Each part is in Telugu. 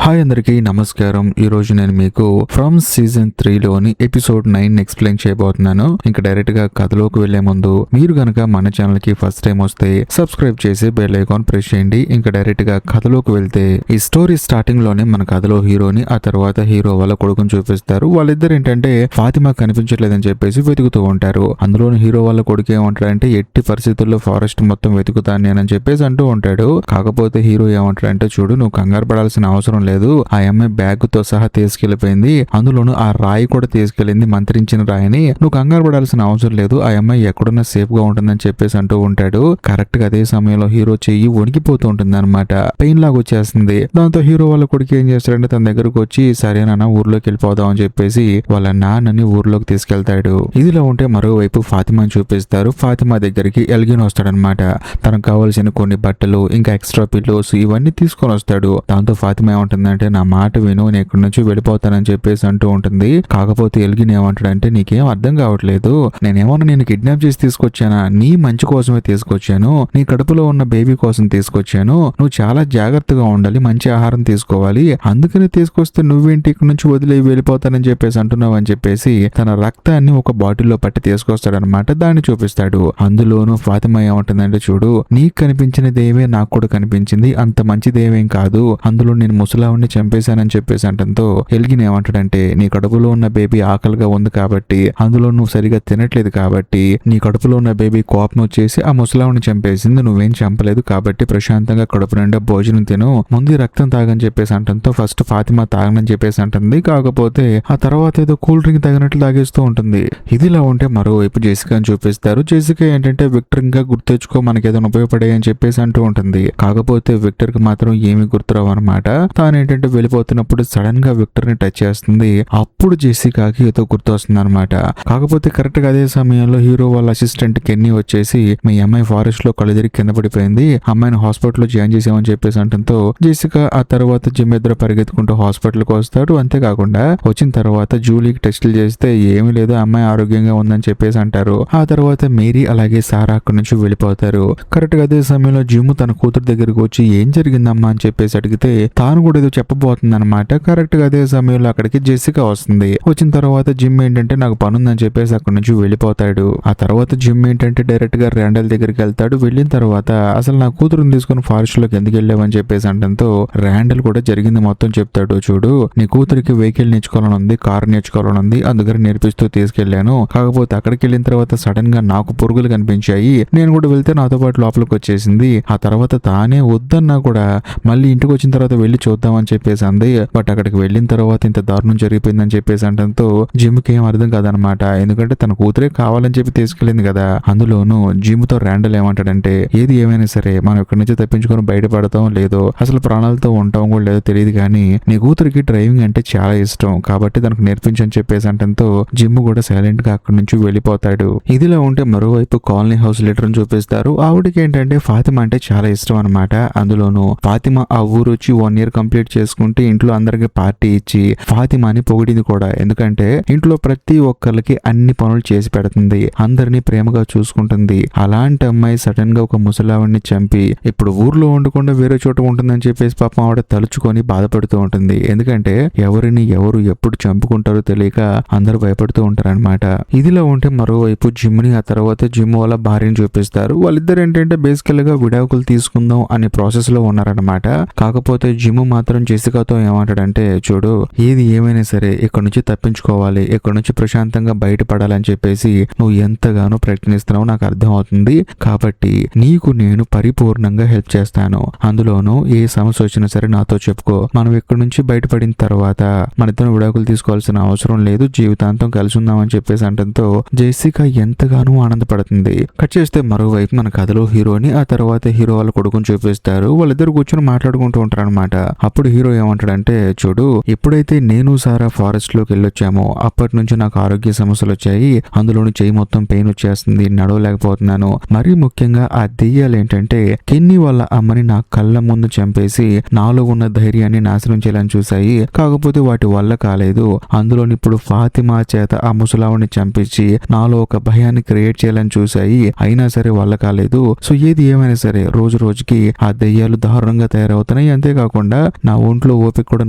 హాయ్ అందరికీ నమస్కారం. ఈ రోజు నేను మీకు ఫ్రమ్ సీజన్ 3 లోని ఎపిసోడ్ 9 ఎక్స్ప్లెయిన్ చేయబోతున్నాను. ఇంకా డైరెక్ట్ గా కథలోకి వెళ్లే ముందు మీరు గనక మన ఛానల్ కి ఫస్ట్ టైం వస్తే సబ్స్క్రైబ్ చేసి బెల్ ఐకాన్ ప్రెస్ చేయండి. ఇంకా డైరెక్ట్ గా కథలోకి వెళ్తే ఈ స్టోరీ స్టార్టింగ్ లోనే మన కథలో హీరోని ఆ తర్వాత హీరో వాళ్ళ కొడుకుని చూపిస్తారు. వాళ్ళిద్దరు ఏంటంటే ఫాతిమా కనిపించట్లేదని చెప్పేసి వెతుకుతూ ఉంటారు. అందులోని హీరో వాళ్ళ కొడుకు ఏమంటాడంటే ఎట్టి పరిస్థితుల్లో ఫారెస్ట్ మొత్తం వెతుకుతాను నేనని చెప్పేసి అంటూ ఉంటాడు. కాకపోతే హీరో ఏమంటాడంటే చూడు, నువ్వు కంగారు పడాల్సిన అవసరం లేదు, ఆ అమ్మాయి బ్యాగ్ తో సహా తీసుకెళ్లిపోయింది, అందులోను ఆ రాయి కూడా తీసుకెళ్లింది, మంత్రించిన రాయిని, నువ్వు కంగారు పడాల్సిన అవసరం లేదు, ఆ అమ్మాయి ఎక్కడున్నా సేఫ్ గా ఉంటుందని చెప్పేసి అంటూ ఉంటాడు. కరెక్ట్ గా అదే సమయంలో హీరో చెయ్యి వణికిపోతూ ఉంటుంది అనమాట, పెయిన్ లాగా వచ్చేస్తుంది. దాంతో హీరో వాళ్ళ కొడుకు ఏం చేస్తాడంటే తన దగ్గరకు వచ్చి సరేనా ఊర్లోకి వెళ్ళిపోదాం అని చెప్పేసి వాళ్ళ నాన్నని ఊర్లోకి తీసుకెళ్తాడు. ఇదిలో ఉంటే మరోవైపు ఫాతిమాని చూపిస్తారు. ఫాతిమా దగ్గరికి ఎల్గిన్ వస్తాడనమాట. తనకు కావాల్సిన కొన్ని బట్టలు ఇంకా ఎక్స్ట్రా పిల్లోస్ ఇవన్నీ తీసుకొని వస్తాడు. దాంతో ఫాతిమా ఏమంటుందంటే నా మాట విను, నేను ఇక్కడి నుంచి వెళ్ళిపోతానని చెప్పేసి అంటూ ఉంటుంది. కాకపోతే ఎల్గిన్ ఏమంటాడంటే నీకేం అర్థం కావట్లేదు, నేనేమన్నా నేను కిడ్నాప్ చేసి తీసుకొచ్చానా, నీ మంచి కోసమే తీసుకొచ్చాను, నీ కడుపులో ఉన్న బేబీ కోసం తీసుకొచ్చాను, నువ్వు చాలా జాగ్రత్తగా ఉండాలి, మంచి ఆహారం తీసుకోవాలి, అందుకని తీసుకొస్తే నువ్వేంటి ఇక్కడ నుంచి వదిలి వెళ్ళిపోతానని చెప్పేసి అంటున్నావు అని చెప్పేసి తన రక్తాన్ని ఒక బాటిల్లో పట్టి తీసుకొస్తాడనమాట. దాన్ని చూపిస్తాడు. అందులోనూ ఫాతిమా ఏమంటుందంటే చూడు, నీకు కనిపించినదేమే నాకు కూడా కనిపించింది, అంత మంచిదేమేం కాదు, అందులో నేను ముసలావుని చంపేశానని చెప్పేసి అంటంతో ఎల్గిన్ ఏమంటాడంటే నీ కడుపులో ఉన్న బేబీ ఆకలిగా ఉంది కాబట్టి, అందులో నువ్వు సరిగా తినట్లేదు కాబట్టి నీ కడుపులో ఉన్న బేబీ కోపం వచ్చేసి ఆ ముసలావుని చంపేసింది, నువ్వేం చంపలేదు కాబట్టి ప్రశాంతంగా కడుపు నిండా భోజనం తిను, ముందు రక్తం తాగని చెప్పేసి అంటంతో ఫస్ట్ ఫాతిమా తాగనని చెప్పేసి అంటుంది. కాకపోతే ఆ తర్వాత ఏదో కూల్ డ్రింక్ తాగినట్లు తాగేస్తూ ఉంటుంది. ఇదిలా ఉంటే మరోవైపు జెసికాని చూపిస్తారు. జెసికా ఏంటంటే విక్టర్ ఇంకా గుర్తెచ్చుకో, మనకి ఏదైనా ఉపయోగపడాయి అని చెప్పేసి అంటూ ఉంటుంది. కాకపోతే విక్టర్ కి మాత్రం ఏమీ గుర్తురావు అనమాట. తానేంటంటే వెళ్ళిపోతున్నప్పుడు సడన్ గా విక్టర్ ని టచ్ చేస్తుంది. అప్పుడు జెసికాకి ఏదో గుర్తు వస్తుంది అనమాట. కాకపోతే కరెక్ట్ గా అదే సమయంలో హీరో వాళ్ళ అసిస్టెంట్ కెన్నీ వచ్చేసి మీ అమ్మాయి ఫారెస్ట్ లో కళ్ళుదిరిగి కింద పడిపోయింది, అమ్మాయిని హాస్పిటల్ లో జాయిన్ చేసామని చెప్పేసి అంటంతో జెసికా ఆ తర్వాత జిమ్ ఇద్దరు పరిగెత్తుకుంటూ హాస్పిటల్ కి వస్తాడు. అంతేకాకుండా వచ్చిన తర్వాత జూలీకి టెస్టులు చేస్తే ఏమీ లేదు, అమ్మాయి ఆరోగ్యంగా ఉందని చెప్పేసి అంటారు. ఆ తర్వాత మేరీ అలాగే సారా అక్కడి నుంచి వెళ్ళిపోతారు. కరెక్ట్ గా అదే సమయంలో జిమ్ తన కూతురు దగ్గరికి వచ్చి ఏం జరిగిందమ్మా అని చెప్పేసి అడిగితే తాను కూడా ఏదో చెప్పబోతుంది అనమాట. కరెక్ట్ గా అదే సమయంలో అక్కడికి జెసికా వస్తుంది. వచ్చిన తర్వాత జిమ్ ఏంటంటే నాకు పనుందని చెప్పేసి అక్కడి నుంచి వెళ్ళిపోతాడు. ఆ తర్వాత జిమ్ ఏంటంటే డైరెక్ట్ గా ర్యాండల్ దగ్గరికి వెళ్తాడు. వెళ్ళిన తర్వాత అసలు నా కూతురుని తీసుకుని ఫారెస్ట్ లోకి ఎందుకు వెళ్ళావని చెప్పేసి అంటంతో ర్యాండల్ కూడా జరిగింది మొత్తం చెప్తాడు. చూడు, నీ కూతురికి వెహికల్ నేర్చుకోవాలని ఉంది, కార్ నేర్చుకోవాలని ఉంది, అందుకని నేర్పిస్తూ తీసుకెళ్లాను, కాకపోతే అక్కడికి వెళ్ళిన తర్వాత సడన్ గా నాకు పురుగులు కనిపించాయి, నేను కూడా వెళ్తే నాతో పాటు లోపలికి వచ్చేసింది, ఆ తర్వాత తానే వద్దన్నా కూడా మళ్ళీ ఇంటికి వచ్చిన తర్వాత వెళ్ళి చూద్దామని చెప్పేసి అంది. బట్ అక్కడికి వెళ్ళిన తర్వాత ఇంత దారుణం జరిగిపోయిందని చెప్పేసి అంటంతో జిమ్ కి ఏం అర్థం కాదనమాట. ఎందుకంటే తన కూతురే కావాలని చెప్పి తీసుకెళ్ళింది కదా. అందులోనూ జిమ్ తో ర్యాండల్ ఏమంటాడంటే ఏది ఏమైనా సరే మనం ఇక్కడి నుంచి తప్పించుకొని బయటపడతాం లేదో అసలు ప్రాణాలతో ఉంటాం కూడా లేదో తెలియదు, కానీ నీ కూతురికి డ్రైవింగ్ అంటే చాలా ఇష్టం కాబట్టి తనకు నేర్పించని చెప్పేసి అంటంతో జిమ్ కూడా సైలెంట్ గా అక్కడి నుంచి వెళ్ళిపోతాడు. ఇదిలా ఉంటే మరోవైపు కాలనీ హౌస్ లీడర్ ని చూపిస్తారు. ఆవిడకి ఏంటంటే ఫాతిమా అంటే చాలా ఇష్టం అనమాట. అందులోనూ ఫాతిమా ఆ ఊరు వచ్చి 1 year కంప్లీట్ చేసుకుంటే ఇంట్లో అందరికి పార్టీ ఇచ్చి ఫాతిమాని పొగిడింది కూడా. ఎందుకంటే ఇంట్లో ప్రతి ఒక్కరికి అన్ని పనులు చేసి పెడుతుంది, అందరినీ ప్రేమగా చూసుకుంటుంది. అలాంటి అమ్మాయి సడన్ గా ఒక ముసలావిడిని చంపి ఇప్పుడు ఊర్లో ఉండకుండా వేరే చోట ఉంటుందని చెప్పేసి పాపం ఆవిడ తలుచుకొని బాధపడుతూ ఉంటుంది. ఎందుకంటే ఎవరిని ఎవరు ఎప్పుడు చంపుకుంటారో తెలియక అందరూ భయపడుతూ ఉంటారనమాట. ఇదిలో ఉంటే మరోవైపు జిమ్ ని ఆ తర్వాత జిమ్ వాళ్ళ భార్యని చూపిస్తారు. వాళ్ళిద్దరు ఏంటంటే బేసికల్ గా విడాకులు తీసుకుందాం అనే ప్రాసెస్ లో ఉన్నారనమాట. కాకపోతే జిమ్ మాత్రం జెసికాతో ఏమంటాడంటే చూడు, ఏది ఏమైనా సరే ఇక్కడ నుంచి తప్పించుకోవాలి, ఇక్కడ నుంచి ప్రశాంతంగా బయటపడాలని చెప్పేసి నువ్వు ఎంతగానో ప్రయత్నిస్తున్నావు నాకు అర్థం అవుతుంది, కాబట్టి నీకు నేను పరిపూర్ణంగా హెల్ప్ చేస్తాను, అందులోనూ ఏ సమస్య వచ్చినా సరే నాతో చెప్పుకో, మనం ఇక్కడ నుంచి బయటపడిన తర్వాత మన ఇద్దరు విడాకులు తీసుకోవాల్సిన అవసరం లేదు, జీవితాంతం కలిసి ఉందామని చెప్పేసి అంటంతో జెసికా ఎంతగానో ఆనందపడుతుంది. కట్ చేస్తే మరోవైపు మన కథలో హీరోని ఆ తర్వాత హీరో వాళ్ళ కొడుకుని చూపిస్తారు. వాళ్ళిద్దరు కూర్చొని మాట్లాడుకుంటూ ఉంటారు అనమాట. అప్పుడు హీరో ఏమంటాడంటే చూడు, ఎప్పుడైతే నేను సారా ఫారెస్ట్ లోకి వెళ్ళొచ్చామో అప్పటి నుంచి నాకు ఆరోగ్య సమస్యలు వచ్చాయి, అందులోని చెయ్యి మొత్తం పెయిన్ వచ్చేస్తుంది, నడవలేకపోతున్నాను, మరీ ముఖ్యంగా ఆ దెయ్యాలు ఏంటంటే కెన్నీ వాళ్ళ అమ్మని నా కళ్ళ ముందు చంపేసి నాలో ఉన్న ధైర్యాన్ని నాశనం చేయాలని చూశాయి, కాకపోతే వాటి వల్ల కాలేదు, అందులోని ఇప్పుడు ఫాతిమా చేత ఆ ముసలావుని చంపించి నాలో ఒక భయాన్ని క్రియేట్ చేయాలని చూశాయి, అయినా సరే వల్ల కాలేదు. సో ఏది ఏమైనా సరే రోజు రోజుకి ఆ దెయ్యాలు దారుణంగా తయారవుతున్నాయి, అంతేకాకుండా నా నా ఒంట్లో ఓపిక కూడా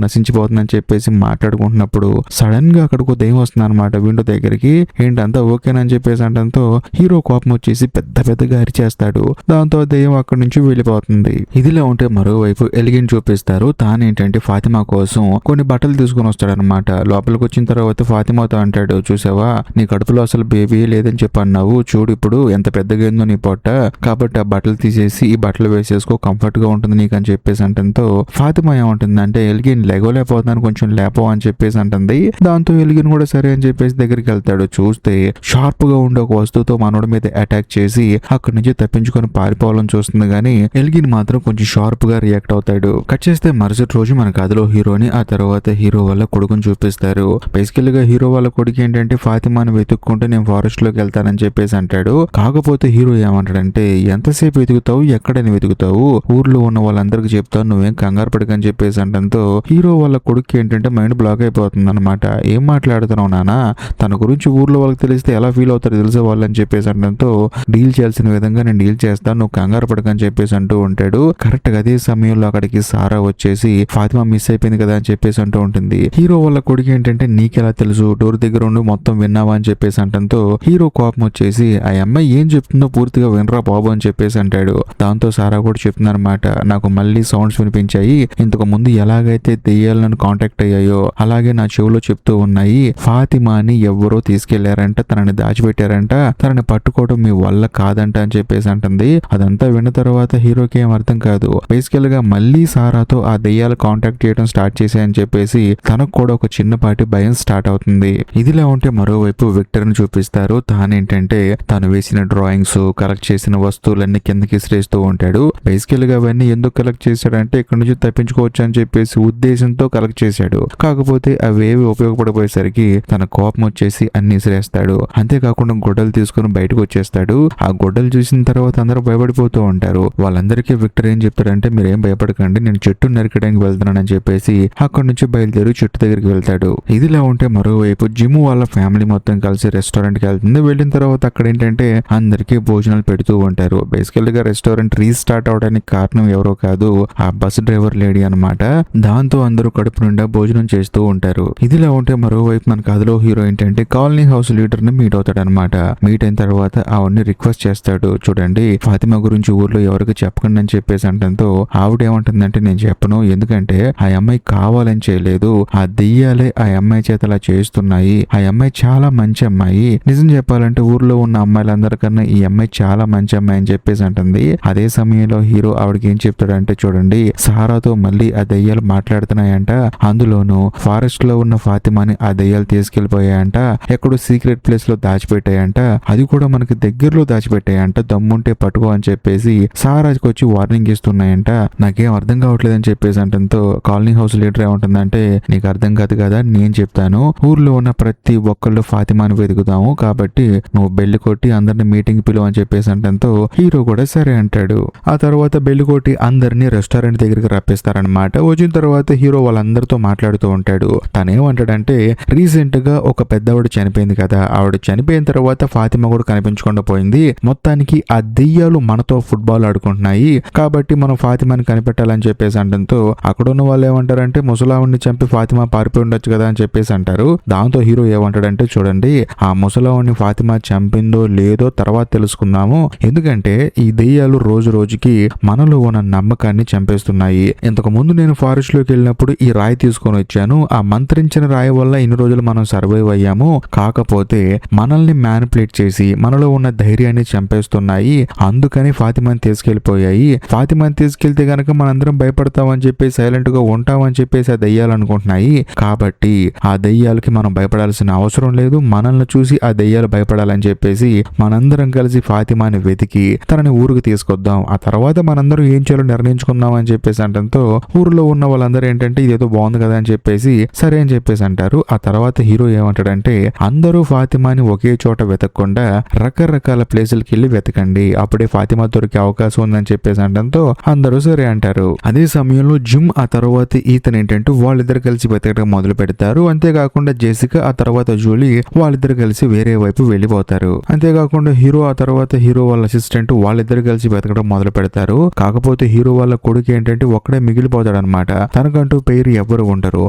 నశించిపోతుందని చెప్పేసి మాట్లాడుకుంటున్నప్పుడు సడన్ గా అక్కడికి దెయ్యం వస్తుంది అనమాట విండో దగ్గరికి. ఏంటంతా ఓకేనని చెప్పేసి అంటంతో హీరో కోపం వచ్చేసి పెద్ద పెద్దగా అరిచేస్తాడు. దాంతో దెయ్యం అక్కడి నుంచి వెళ్ళిపోతుంది. ఇదిలా ఉంటే మరోవైపు ఎలిగిన్ చూపిస్తారు. తానేంటంటే ఫాతిమా కోసం కొన్ని బట్టలు తీసుకుని వస్తాడనమాట. లోపలికి వచ్చిన తర్వాత ఫాతిమాతో అంటాడు, చూసావా నీ కడుపులో అసలు బేబీ లేదని చెప్పి అన్నావు, చూడు ఇప్పుడు ఎంత పెద్దగా ఉందో నీ పొట్ట, కాబట్టి ఆ బట్టలు తీసేసి ఈ బట్టలు వేసేసుకో, కంఫర్ట్ గా ఉంటుంది నీకు అని చెప్పేసి అంటంతో ఫాతిమా ఏమంటుందంటే ఎలిగిన్ లెగోలేకపోతున్నాను కొంచెం లేపో అని చెప్పేసి అంటుంది. దాంతో ఎలిగిన్ కూడా సరే అని చెప్పేసి దగ్గరికి వెళ్తాడు. చూస్తే షార్ప్ గా ఉండే ఒక వస్తువుతో మనోడి మీద అటాక్ చేసి అక్కడి నుంచి తప్పించుకొని పారిపోవాలని చూస్తుంది కానీ ఎలిగిన్ మాత్రం కొంచెం షార్ప్ గా రియాక్ట్ అవుతాడు. కట్ చేస్తే మరుసటి రోజు మన కథలో హీరోని ఆ తర్వాత హీరో వాళ్ళ కొడుకుని చూపిస్తారు. బేసికల్ గా హీరో వాళ్ళ కొడుకు ఏంటంటే ఫాతిమాని వెతుక్కుంటే నేను ఫారెస్ట్ లోకి వెళ్తానని చెప్పేసి అంటాడు. కాకపోతే హీరో ఏమంటాడంటే ఎంతసేపు వెతుకుతావు, ఎక్కడని వెతుకుతావు, ఊర్లో ఉన్న వాళ్ళందరికి చెప్తావు, నువ్వేం కంగారు పడకని చెప్పేసి అంటంతో హీరో వాళ్ళ కొడుకు ఏంటంటే మైండ్ బ్లాక్ అయిపోతుంది అనమాట. ఏం మాట్లాడుతున్నావు నానా, తన గురించి ఊర్లో వాళ్ళకి తెలిస్తే ఎలా ఫీల్ అవుతారు తెలిసే వాళ్ళు అని చెప్పేసి అంటంతో డీల్ చేయాల్సిన విధంగా నేను డీల్ చేస్తాను, నువ్వు కంగారు పడకని చెప్పేసి అంటూ ఉంటాడు. కరెక్ట్ గా అదే సమయంలో అక్కడికి సారా వచ్చేసి ఫాతిమా మిస్ అయిపోయింది కదా అని చెప్పేసి అంటూ ఉంటుంది. హీరో వాళ్ళ కొడుకు ఏంటంటే నీకెలా తెలుసు, డోర్ దగ్గర ఉండి మొత్తం విన్నావా అని చెప్పేసి అంటంతో హీరో కోపం వచ్చేసి ఆ అమ్మాయి ఏం చెప్తుందో పూర్తిగా వినరా బాబు అని చెప్పేసి అంటాడు. దాంతో సారా కూడా చెప్తుందన్నమాట, నాకు మళ్ళీ సౌండ్స్ వినిపించాయి, ఇంతకు ముందు ఎలాగైతే దెయ్యాలను కాంటాక్ట్ అయ్యాయో అలాగే నా చెవులో చెప్తూ ఉన్నాయి, ఫాతిమాని ఎవరో తీసుకెళ్లారంట, తనని దాచిపెట్టారంట, తనని పట్టుకోవడం మీ వల్ల కాదంట అని చెప్పేసి అంటుంది. అదంతా విన్న తర్వాత హీరోకి ఏం అర్థం కాదు. బేసికల్ గా మళ్ళీ సారాతో ఆ దెయ్యాలు కాంటాక్ట్ చేయడం స్టార్ట్ చేశాయని చెప్పేసి తనకు కూడా ఒక చిన్నపాటి భయం స్టార్ట్ అవుతుంది. ఇదిలా ఉంటే మరోవైపు విక్టర్ ని చూపిస్తారు. తానేంటంటే తను వేసిన డ్రాయింగ్స్ కలెక్ట్ చేసిన వస్తువులన్నీ కిందకి ఇసిరేస్తూ ఉంటాడు. బేసికల్ గా అవన్నీ ఎందుకు కలెక్ట్ చేశాడంటే ఇక్కడ నుంచి తప్పించుకోవచ్చు అని చెప్పేసి ఉద్దేశంతో కలెక్ట్ చేశాడు. కాకపోతే అవేవి ఉపయోగపడిపోయేసరికి తన కోపం వచ్చేసి అన్ని ఇసిరేస్తాడు. అంతేకాకుండా గొడ్డలు తీసుకుని బయటకు వచ్చేస్తాడు. ఆ గొడ్డలు చూసిన తర్వాత అందరూ భయపడిపోతూ ఉంటారు. వాళ్ళందరికీ విక్టర్ ఏం చెప్తాడంటే మీరేం భయపడకండి, నేను చెట్టు నరికడానికి వెళ్తున్నానని చెప్పేసి అక్కడి నుంచి బయలుదేరి చెట్టు దగ్గరికి వెళ్తాడు. ఇదిలా ఉంటే మరోవైపు జిమ్ వాళ్ళ ఫ్యామిలీ మొత్తం కలిసి రెస్టారెంట్ కి వెళ్తుంది. వెళ్ళిన తర్వాత అక్కడ ఏంటంటే అందరికీ భోజనాలు పెడుతూ ఉంటారు. బేసికల్ గా రెస్టారెంట్ రీస్టార్ట్ అవడానికి కారణం ఎవరో కాదు, ఆ బస్ డ్రైవర్ లేడీ అనమాట. దాంతో అందరూ కడుపు నిండా భోజనం చేస్తూ ఉంటారు. ఇదిలా ఉంటే మరోవైపు మన కథలో హీరో ఏంటంటే కాలనీ హౌస్ లీడర్ ని మీట్ అవుతాడు అనమాట. మీట్ అయిన తర్వాత ఆవిడ్ని రిక్వెస్ట్ చేస్తాడు, చూడండి ఫాతిమా గురించి ఊర్లో ఎవరికి చెప్పకండి అని చెప్పేసి అంటంతో ఆవిడ ఏమంటుందంటే నేను చెప్పను, ఎందుకంటే ఆ అమ్మాయి కావాలని చేయలేదు, ఆ దెయ్యాలే ఆ అమ్మాయి చేత అలా చేస్తున్నాయి, ఆ అమ్మాయి చాలా మంచి అమ్మాయి, నిజం చెప్పాలంటే ఊర్లో ఉన్న అమ్మాయిలందరికన్నా ఈ అమ్మాయి చాలా మంచి అమ్మాయి అని చెప్పేసి అంటుంది. అదే సమయంలో హీరో ఆవిడకి ఏం చెప్తాడంటే చూడండి సారాతో మళ్ళీ ఆ దెయ్యాలు మాట్లాడుతున్నాయంట, అందులోనూ ఫారెస్ట్ లో ఉన్న ఫాతిమాని ఆ దెయ్యాలు తీసుకెళ్లిపోయాయంట, ఎక్కడో సీక్రెట్ ప్లేస్ లో దాచిపెట్టాయంట, అది కూడా మనకి దగ్గరలో దాచిపెట్టాయంట, దమ్ముంటే పట్టుకో అని చెప్పేసి సారాకి వచ్చి వార్నింగ్ ఇస్తున్నాయంట. నాకేం అర్థం కావట్లేదు అని చెప్పేసి అంటంతో కాలనీ హౌస్ లీడర్ ఏమంటుందంటే నీకు అర్థం కాదు కదా, నేను చెప్తాను, ఊర్లో ఉన్న ప్రతి ఒక్కళ్ళు ఫాతిమాని వెతుకుతాము, కాబట్టి నువ్వు బెల్లి కొట్టి అందరిని మీటింగ్ పిలువ అని చెప్పేసి అంటంతో హీరో కూడా సరే అంటాడు. ఆ తర్వాత బెల్లి కొట్టి అందరినీ రెస్టారెంట్ దగ్గరికి రప్పిస్తారనమాట. వచ్చిన తర్వాత హీరో వాళ్ళందరితో మాట్లాడుతూ ఉంటాడు. తనేమంటాడంటే రీసెంట్ గా ఒక పెద్దవాడు చనిపోయింది కదా, ఆవిడ చనిపోయిన తర్వాత ఫాతిమా కూడా కనిపించకుండా పోయింది, మొత్తానికి ఆ దెయ్యాలు మనతో ఫుట్బాల్ ఆడుకుంటున్నాయి, కాబట్టి మనం ఫాతిమాని కనిపెట్టాలని చెప్పేసి అంటంతో అక్కడ ఉన్న వాళ్ళు ఏమంటారంటే ముసలావుడిని చంపి ఫాతిమా పారిపోయి ఉండొచ్చు కదా అని చెప్పేసి అంటారు. దాంతో హీరో ఏమంటాడంటే చూడండి ఆ ముసలావుడిని ఫాతిమా చంపిందో లేదో తర్వాత తెలుసుకుందాము, ఎందుకంటే ఈ దెయ్యాలు రోజు రోజుకి మనలో ఉన్న నమ్మకాన్ని చంపేస్తున్నాయి. ఇంతకు ముందు నేను ఫారెస్ట్ లోకి వెళ్ళినప్పుడు ఈ రాయి తీసుకొని వచ్చాను, ఆ మంత్రించిన రాయి వల్ల ఇన్ని రోజులు మనం సర్వైవ్ అయ్యాము, కాకపోతే మనల్ని మ్యానిపులేట్ చేసి మనలో ఉన్న ధైర్యాన్ని చంపేస్తున్నాయి, అందుకని ఫాతిమాని తీసుకెళ్లిపోయాయి, ఫాతిమాని తీసుకెళ్తే గనక మనందరం భయపడతామని చెప్పి సైలెంట్ గా ఉంటామని చెప్పేసి ఆ దెయ్యాలు అనుకుంటున్నాయి, కాబట్టి ఆ దెయ్యాలకి మనం భయపడాల్సిన అవసరం లేదు, మనల్ని చూసి ఆ దెయ్యాలు భయపడాలని చెప్పేసి మనందరం కలిసి ఫాతిమాని వెతికి తనని ఊరికి తీసుకొద్దాం, ఆ తర్వాత మనందరం ఏం చేయాలో నిర్ణయించుకుందాం అని చెప్పేసి అంటంతో ఊర్లో ఉన్న వాళ్ళందరూ ఏంటంటే ఇదేదో బాగుంది కదా అని చెప్పేసి సరే అని చెప్పేసి అంటారు. ఆ తర్వాత హీరో ఏమంటాడంటే అందరూ ఫాతిమాని ఒకే చోట వెతకకుండా రకరకాల ప్లేసులకి వెళ్ళి వెతకండి, అప్పుడే ఫాతిమా దొరికే అవకాశం ఉందని చెప్పేసి అంటంతో అందరూ సరే అంటారు. అదే సమయంలో జిమ్ ఆ తర్వాత ఈతన్ ఏంటంటే వాళ్ళిద్దరు కలిసి వెతకడం మొదలు పెడతారు. అంతేకాకుండా జెసికా ఆ తర్వాత జూలీ వాళ్ళిద్దరు కలిసి వేరే వైపు వెళ్ళిపోతారు. అంతేకాకుండా హీరో ఆ తర్వాత హీరో వాళ్ళ అసిస్టెంట్ వాళ్ళిద్దరు కలిసి వెతకడం మొదలు పెడతారు. కాకపోతే హీరో వాళ్ళ కొడుకు ఏంటంటే ఒక్కడే మిగిలిపోతాడు ఉంటాడనమాట. తనకంటూ పేరు ఎవరు ఉండరు.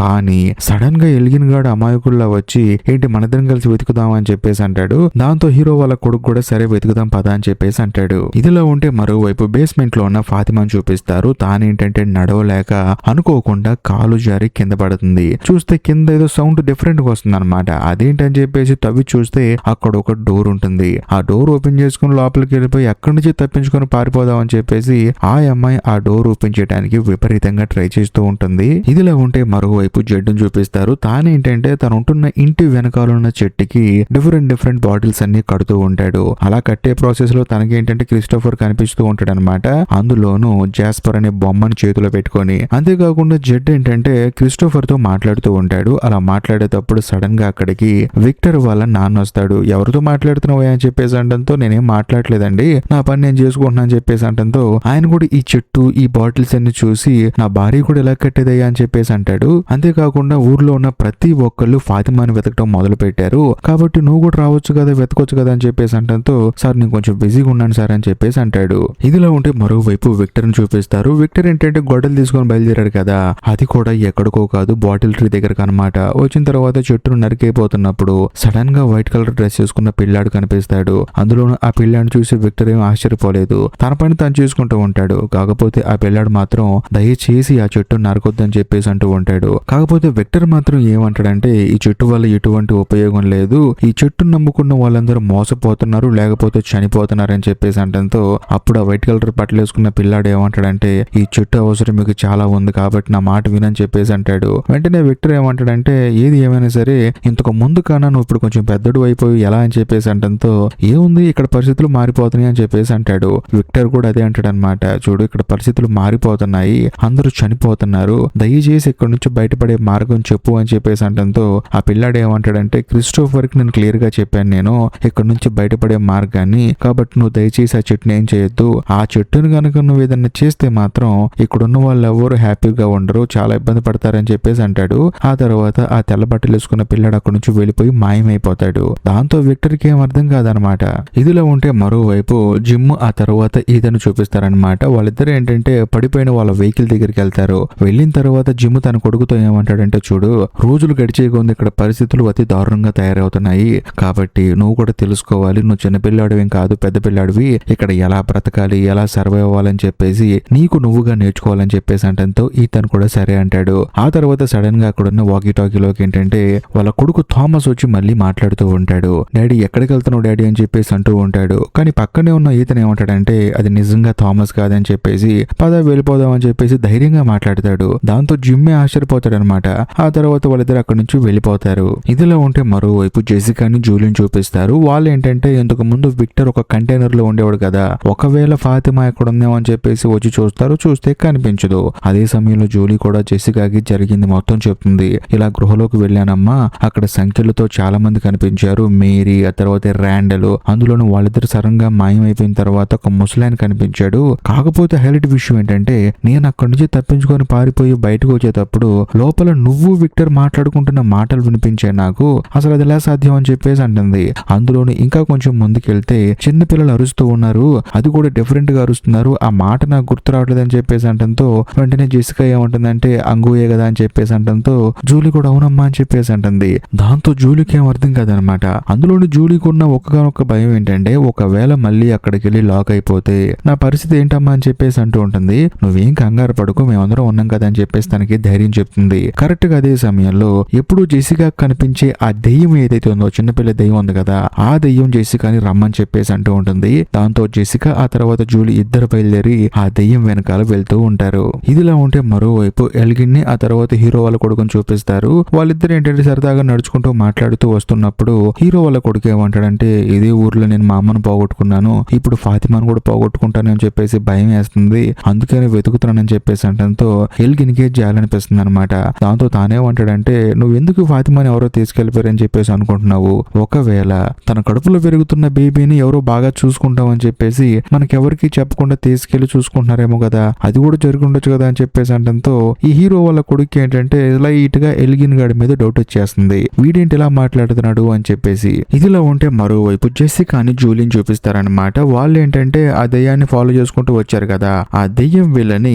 కానీ సడన్ గా ఎల్గిన్ గాడు అమాయకుల్లా వచ్చి ఏంటి మనద్దరం కలిసి వెతుకుదాం అని చెప్పేసి అంటాడు. దాంతో హీరో వాళ్ళ కొడుకు కూడా సరే వెతుకుదాం పదా అని చెప్పేసి అంటాడు. ఇదిలో ఉంటే మరోవైపు బేస్మెంట్ లో ఉన్న ఫాతిమాని చూపిస్తారు. తానేంటంటే నడవలేక అనుకోకుండా కాలు జారి కింద పడుతుంది. చూస్తే కింద ఏదో సౌండ్ డిఫరెంట్ గా వస్తుంది అనమాట. అదేంటని చెప్పేసి తవ్వి చూస్తే అక్కడ ఒక డోర్ ఉంటుంది. ఆ డోర్ ఓపెన్ చేసుకుని లోపలికి వెళ్ళిపోయి అక్కడి నుంచి తప్పించుకొని పారిపోదాం అని చెప్పేసి ఆ అమ్మాయి ఆ డోర్ ఓపెన్ చేయడానికి విపరీతంగా ట్రై చేస్తూ ఉంటుంది. ఇదిలా ఉంటే మరోవైపు జడ్డును చూపిస్తారు. తానేంటంటే తను ఉంటున్న ఇంటి వెనకాల ఉన్న చెట్టుకి డిఫరెంట్ బాటిల్స్ అన్ని కడుతూ ఉంటాడు. అలా కట్టే ప్రాసెస్ లో తనకేంటంటే క్రిస్టోఫర్ కనిపిస్తూ ఉంటాడు అనమాట. అందులోనూ జాస్పర్ అనే బొమ్మని చేతిలో పెట్టుకొని. అంతేకాకుండా జెడ్ ఏంటంటే క్రిస్టోఫర్ తో మాట్లాడుతూ ఉంటాడు. అలా మాట్లాడేటప్పుడు సడన్ గా అక్కడికి విక్టర్ వాళ్ళ నాన్న వస్తాడు. ఎవరితో మాట్లాడుతున్నావు అని చెప్పేసి అంటంతో నేనేం మాట్లాడలేదండి, నా పని నేను చేసుకుంటున్నా అని చెప్పేసి అంటంతో ఆయన కూడా ఈ చెట్టు ఈ బాటిల్స్ అన్ని చూసి నా భార్య కూడా ఎలా కట్టేదయ్యా అని చెప్పేసి అంటాడు. అంతేకాకుండా ఊర్లో ఉన్న ప్రతి ఒక్కళ్ళు ఫాతిమాని వెతకడం మొదలు పెట్టారు కాబట్టి నువ్వు కూడా రావచ్చు కదా వెతకొచ్చు కదా అని చెప్పేసి అంటంతో సార్ నేను కొంచెం బిజీగా ఉన్నాను సార్ అని చెప్పేసి అంటాడు. ఇదిలో ఉంటే మరోవైపు విక్టర్ ని చూపిస్తారు. విక్టర్ ఏంటంటే గొడ్డలు తీసుకొని బయలుదేరాడు కదా, అది కూడా ఎక్కడికో కాదు బాటిల్ ట్రీ దగ్గరకు అనమాట. వచ్చిన తర్వాత చెట్టును నరికైపోతున్నప్పుడు సడన్ గా వైట్ కలర్ డ్రెస్ చేసుకున్న పిల్లాడు కనిపిస్తాడు. అందులోనూ ఆ పిల్లాడిని చూసి విక్టర్ ఏం ఆశ్చర్యపోలేదు. తన పని తను చేసుకుంటూ ఉంటాడు. కాకపోతే ఆ పిల్లాడు మాత్రం దయచేసి ఆ చెట్టు నరకొద్దని చెప్పేసి అంటూ ఉంటాడు. కాకపోతే విక్టర్ మాత్రం ఏమంటాడంటే ఈ చెట్టు వల్ల ఎటువంటి ఉపయోగం లేదు, ఈ చెట్టును నమ్ముకున్న వాళ్ళందరూ మోసపోతున్నారు లేకపోతే చనిపోతున్నారు అని చెప్పేసి అంటంతో అప్పుడు ఆ వైట్ కలర్ బట్టలు వేసుకున్న పిల్లాడు ఏమంటాడంటే ఈ చెట్టు అవసరం మీకు చాలా ఉంది కాబట్టి నా మాట వినని చెప్పేసి అంటాడు. వెంటనే విక్టర్ ఏమంటాడంటే ఏది ఏమైనా సరే ఇంతకు ముందు కన్నా నువ్వు ఇప్పుడు కొంచెం పెద్దడు అయిపోయి ఎలా అని చెప్పేసి అంటంతో ఏముంది ఇక్కడ పరిస్థితులు మారిపోతున్నాయి అని చెప్పేసి అంటాడు. విక్టర్ కూడా అదే అంటాడు అనమాట. చూడు ఇక్కడ పరిస్థితులు మారిపోతున్నాయి, అందరూ చనిపోతున్నారు, దయచేసి ఇక్కడ నుంచి బయటపడే మార్గం చెప్పు అని చెప్పేసి అంటంతో ఆ పిల్లాడు ఏమంటాడంటే క్రిస్టోఫర్ కి నేను క్లియర్ గా చెప్పాను నేను ఇక్కడ నుంచి బయటపడే మార్గాన్ని, కాబట్టి నువ్వు దయచేసి ఆ చెట్టుని ఏం చేయొద్దు, ఆ చెట్టును కనుక నువ్వు ఏదన్నా చేస్తే మాత్రం ఇక్కడున్న వాళ్ళు ఎవరు హ్యాపీగా ఉండరు, చాలా ఇబ్బంది పడతారని చెప్పేసి అంటాడు. ఆ తర్వాత ఆ తెల్ల బట్టలు వేసుకున్న పిల్లాడు అక్కడ నుంచి వెళ్ళిపోయి మాయమైపోతాడు. దాంతో విక్టర్ కి ఏం అర్థం కాదనమాట. ఇదిలో ఉంటే మరోవైపు జిమ్ ఆ తర్వాత ఈతను చూపిస్తారనమాట. వాళ్ళిద్దరు ఏంటంటే పడిపోయిన వాళ్ళ వెహికల్ దగ్గరికి వెళ్తారు. వెళ్ళిన తర్వాత జిమ్ తన కొడుకుతో ఏమంటాడంటే చూడు రోజులు గడిచేకొంది ఇక్కడ పరిస్థితులు అతి దారుణంగా తయారవుతున్నాయి కాబట్టి నువ్వు కూడా తెలుసుకోవాలి, నువ్వు చిన్నపిల్లాడివేం కాదు పెద్ద పిల్లాడివి, ఇక్కడ ఎలా బ్రతకాలి ఎలా సర్వైవ్ అవ్వాలని చెప్పేసి నీకు నువ్వుగా నేర్చుకోవాలని చెప్పేసి అంటంతో ఈతను కూడా సరే అంటాడు. ఆ తర్వాత సడన్ గా అక్కడున్న వాకీ టాకీలోకి ఏంటంటే వాళ్ళ కొడుకు థామస్ వచ్చి మళ్ళీ మాట్లాడుతూ ఉంటాడు. డాడీ ఎక్కడికి వెళ్తున్నావు డాడీ అని చెప్పేసి అంటూ ఉంటాడు. కానీ పక్కనే ఉన్న ఈతను ఏమంటాడంటే అది నిజంగా థామస్ కాదని చెప్పేసి పద వెళ్ళిపోదాం అని చెప్పేసి ధైర్యంగా మాట్లాడతాడు. దాంతో జిమ్మే ఆశ్చర్యపోతాడు అనమాట. ఆ తర్వాత వాళ్ళిద్దరు అక్కడి నుంచి వెళ్ళిపోతారు. ఇదిలో ఉంటే మరోవైపు జెసికాని జూలిని చూపిస్తారు. వాళ్ళు ఏంటంటే ఇంతకు ముందు విక్టర్ ఒక కంటైనర్ లో ఉండేవాడు కదా, ఒకవేళ ఫాతిమా ఎక్కడ ఉందేమో అని చెప్పేసి వచ్చి చూస్తారు. చూస్తే కనిపించదు. అదే సమయంలో జూలీ కూడా జెసికాకి జరిగింది మొత్తం చెప్తుంది. ఇలా గృహలోకి వెళ్ళానమ్మా, అక్కడ సంఖ్యలతో చాలా మంది కనిపించారు, మేరీ ఆ తర్వాత ర్యాండల్, అందులోనూ వాళ్ళిద్దరు సరంగా మాయమైపోయిన తర్వాత ఒక ముసలాయన కనిపించాడు. కాకపోతే హైలైట్ విషయం ఏంటంటే నేను అక్కడి నుంచి తప్పించుకొని పారిపోయి బయటకు వచ్చేటప్పుడు లోపల నువ్వు విక్టర్ మాట్లాడుకుంటున్న మాటలు వినిపించాయి నాకు, అసలు అది ఎలా సాధ్యం అని చెప్పేసి అంటుంది. అందులోనూ ఇంకా కొంచెం ముందుకెళ్తే చిన్న పిల్లలు అరుస్తూ ఉన్నారు, అది కూడా డిఫరెంట్ గా అరుస్తున్నారు, ఆ మాట నాకు గుర్తు రావట్లేదు అని చెప్పేసి అంటంతో వెంటనే జెసికా ఏమంటుందంటే అంగుయే కదా అని చెప్పేసి అంటంతో జూలీ కూడా అవునమ్మా అని చెప్పేసి అంటుంది. దాంతో జూలీకి ఏం అర్థం కాదనమాట. అందులోని జూలీకి ఉన్న ఒక్కగానొక్క భయం ఏంటంటే ఒకవేళ మళ్ళీ అక్కడికి వెళ్ళి లాక్ అయిపోతే నా పరిస్థితి ఏంటమ్మా అని చెప్పేసి అంటూ ఉంటుంది. నువ్వేం కంగారు పడుకో మేమందరం ఉన్నాం కదా అని చెప్పేసి తనకి ధైర్యం చెప్తుంది. కరెక్ట్ గా అదే సమయంలో ఎప్పుడు జెసికా కనిపించే ఆ దెయ్యం ఏదైతే ఉందో చిన్నపిల్ల దెయ్యం ఉంది కదా, ఆ దెయ్యం జెసికాని రమ్మని చెప్పేసి అంటూ ఉంటుంది. దాంతో జెసికా ఆ తర్వాత జూలీ ఇద్దరు బయలుదేరి ఆ దెయ్యం వెనకాల వెళ్తూ ఉంటారు. ఇదిలా ఉంటే మరోవైపు ఎల్గిన్ ని ఆ తర్వాత హీరో వాళ్ళ కొడుకుని చూపిస్తారు. వాళ్ళిద్దరు ఏంటంటే సరదాగా నడుచుకుంటూ మాట్లాడుతూ వస్తున్నప్పుడు హీరో వాళ్ళ కొడుకు ఏమంటాడంటే ఇదే ఊర్లో నేను మా అమ్మను పోగొట్టుకున్నాను, ఇప్పుడు ఫాతిమాను కూడా పోగొట్టుకుంటాను అని చెప్పేసి భయం వేస్తుంది, అందుకని వెతుకుతున్నానని చెప్పేసి అంటంతో ఎల్గిన్ కి జాలనిపిస్తుంది అనమాట. దాంతో తానేమంటాడంటే నువ్వెందుకు ఫాతిమాని ఎవరో తీసుకెళ్లిపోయారని చెప్పేసి అనుకుంటున్నావు, ఒకవేళ తన కడుపులో పెరుగుతున్న బేబీని ఎవరో బాగా చూసుకుంటామని చెప్పేసి మనకెవరికి చెప్పకుండా తీసుకెళ్లి చూసుకుంటున్నారేమో కదా, అది కూడా జరిగి ఉండొచ్చు కదా అని చెప్పేసి అంటంతో ఈ హీరో వాళ్ళ కొడుకు ఏంటంటే లైట్ గా ఎల్గిన్ గాడి మీద డౌట్ వచ్చేస్తుంది, వీడేంటి ఇలా మాట్లాడుతున్నాడు అని చెప్పేసి. ఇదిలా ఉంటే మరోవైపు జెసికాని జూలీని చూపిస్తారనమాట. వాళ్ళు ఏంటంటే ఆ దెయ్యాన్ని ఫాలో చేసుకుంటూ వచ్చారు కదా, ఆ దెయ్యం వీళ్ళని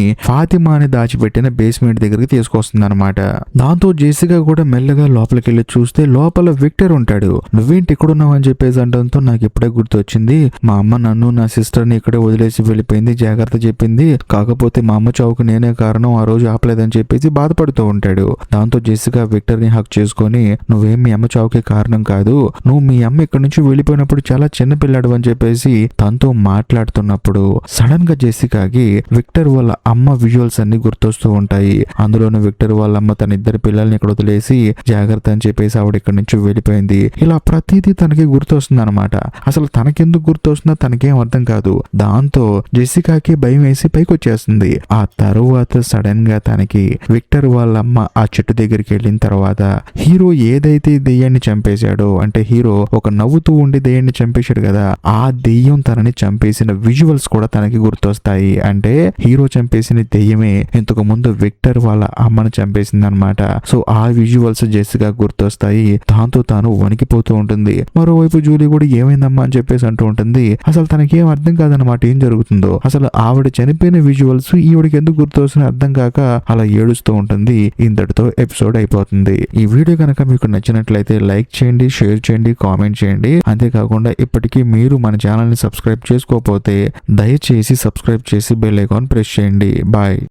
పనికిమాని దాచిపెట్టిన బేస్మెంట్ దగ్గరికి తీసుకొస్తుంది అనమాట. దాంతో జెసికా కూడా మెల్లగా లోపలికి వెళ్ళి చూస్తే లోపల విక్టర్ ఉంటాడు. నువ్వేంటి ఇక్కడ ఉన్నావు అని చెప్పేసి అంటంతో నాకు ఇప్పుడే గుర్తొచ్చింది, మా అమ్మ నన్ను నా సిస్టర్ ని ఇక్కడే వదిలేసి వెళ్ళిపోయింది, జాగ్రత్త చెప్పింది, కాకపోతే మా అమ్మ చావుకు నేనే కారణం, ఆ రోజు ఆపలేదని చెప్పేసి బాధపడుతూ ఉంటాడు. దాంతో జెసికా విక్టర్ ని హక్ చేసుకొని నువ్వేం మీ అమ్మ చావుకి కారణం కాదు, నువ్వు మీ అమ్మ ఇక్కడ నుంచి వెళ్ళిపోయినప్పుడు చాలా చిన్న పిల్లాడు అని చెప్పేసి తనతో మాట్లాడుతున్నప్పుడు సడన్ గా జెసికాకి విక్టర్ వాళ్ళ అమ్మ విజువల్స్ అన్ని గుర్తొస్తూ ఉంటాయి. అందులోనూ విక్టర్ వాళ్ళ అమ్మ తన ఇద్దరు పిల్లల్ని ఇక్కడ వదిలేసి జాగ్రత్త అని చెప్పేసి ఆవిడ ఇక్కడ నుంచి వెళ్ళిపోయింది. ఇలా ప్రతిదీ తనకి గుర్తొస్తుంది అనమాట. అసలు తనకెందుకు గుర్తొస్తుందో తనకేం అర్థం కాదు. దాంతో జెసికాకి భయం వేసి పైకి వచ్చేస్తుంది. ఆ తరువాత సడన్ గా తనకి విక్టర్ వాళ్ళ అమ్మ ఆ చెట్టు దగ్గరికి వెళ్ళిన తర్వాత హీరో ఏదైతే దెయ్యాన్ని చంపేశాడో, అంటే హీరో ఒక నవ్వుతూ ఉండి దెయ్యాన్ని చంపేశాడు కదా, ఆ దెయ్యం తనని చంపేసిన విజువల్స్ కూడా తనకి గుర్తొస్తాయి. అంటే హీరో చంపేసిన దెయ్యమే ఇంతకు ముందు విక్టర్ వాళ్ళ అమ్మను చంపేసింది అనమాట. సో ఆ విజువల్స్ జెసికా గుర్తొస్తాయి. దాంతో తాను వణికిపోతూ ఉంటుంది. మరోవైపు జూలీ కూడా ఏమైందమ్మా అని చెప్పేసి అంటూ ఉంటుంది. అసలు తనకేం అర్థం కాదనమాట ఏం జరుగుతుందో. అసలు ఆవిడ చనిపోయిన విజువల్స్ ఈవిడికి ఎందుకు గుర్తొస్తున్నా అర్థం కాక అలా ఏడుస్తూ ఉంటుంది. ఇంతటితో ఎపిసోడ్ అయిపోతుంది. ఈ వీడియో కనుక మీకు నచ్చినట్లయితే లైక్ చేయండి, షేర్ చేయండి, కామెంట్ చేయండి. అంతేకాకుండా ఇప్పటికీ మీరు మన ఛానల్ ని సబ్స్క్రైబ్ చేసుకోకపోతే దయచేసి సబ్స్క్రైబ్ చేసి బెల్ ఐకాన్ ప్రెస్ చేయండి. బాయ్.